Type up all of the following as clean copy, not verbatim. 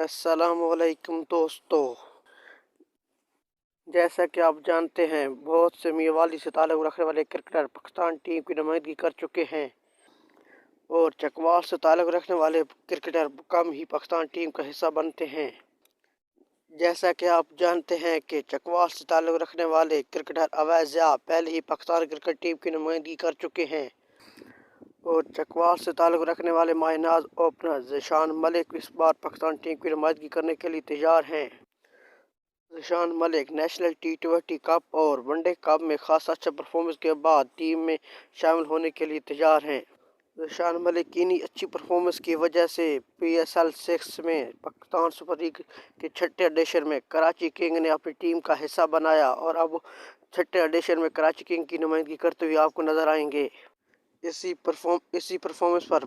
अस्सलाम वालेकुम दोस्तों। जैसा कि आप जानते हैं, बहुत से मियाँवाली से ताल्लुक़ रखने वाले क्रिकेटर पाकिस्तान टीम की नुमाइंदगी कर चुके हैं और चकवाल से ताल्लुक़ रखने वाले क्रिकेटर कम ही पाकिस्तान टीम का हिस्सा बनते हैं। जैसा कि आप जानते हैं कि चकवाल से ताल्लुक़ रखने वाले क्रिकेटर अवैस ज़िया पहले ही पाकिस्तान क्रिकेट टीम की नुमाइंदगी कर चुके हैं और चकवाल से ताल्लुक़ रखने वाले मायनाज ओपनर ज़ीशान मलिक इस बार पाकिस्तान टीम की नुमाइंदगी करने के लिए तैयार हैं। Zeeshan Malik national T20 cup और वनडे कप में खासा अच्छा परफॉर्मेंस के बाद टीम में शामिल होने के लिए तैयार हैं। ज़ीशान मलिक की इन्हीं अच्छी परफॉर्मेंस की वजह से PSL 6 में पाकिस्तान सुपर लीग के छठे एडिशन में कराची किंग ने अपनी टीम का हिस्सा बनाया और अब छठे एडिशन में कराची किंग की नुमाइंदगी करते हुए आपको नजर आएंगे। इसी परफॉर्मेंस पर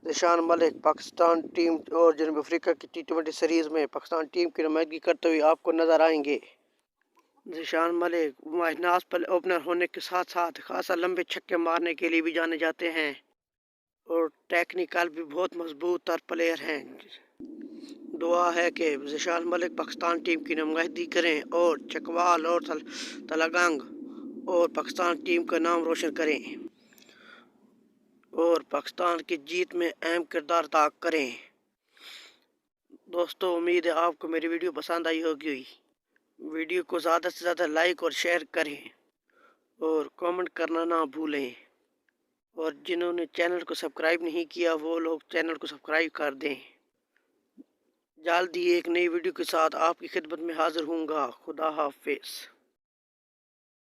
ज़ीशान मलिक पाकिस्तान टीम और जनूबी अफ्रीका की T20 सीरीज़ में पाकिस्तान टीम की नुमाइंदगी करते हुए आपको नजर आएंगे। ज़ीशान मलिक मायनाज पर ओपनर होने के साथ साथ खासा लंबे छक्के मारने के लिए भी जाने जाते हैं और टेक्निकल भी बहुत मजबूत और प्लेयर हैं। दुआ है कि ज़ीशान मलिक पाकिस्तान टीम की नुमाइंदगी करें और चकवाल और तलगंग और पाकिस्तान टीम का नाम रोशन करें और पाकिस्तान की जीत में अहम किरदार अदा करें। दोस्तों, उम्मीद है आपको मेरी वीडियो पसंद आई होगी। वीडियो को ज़्यादा से ज़्यादा लाइक और शेयर करें और कमेंट करना ना भूलें और जिन्होंने चैनल को सब्सक्राइब नहीं किया वो लोग चैनल को सब्सक्राइब कर दें। जल्दी एक नई वीडियो के साथ आपकी खिदमत में हाजिर हूँगा। खुदा हाफिज़।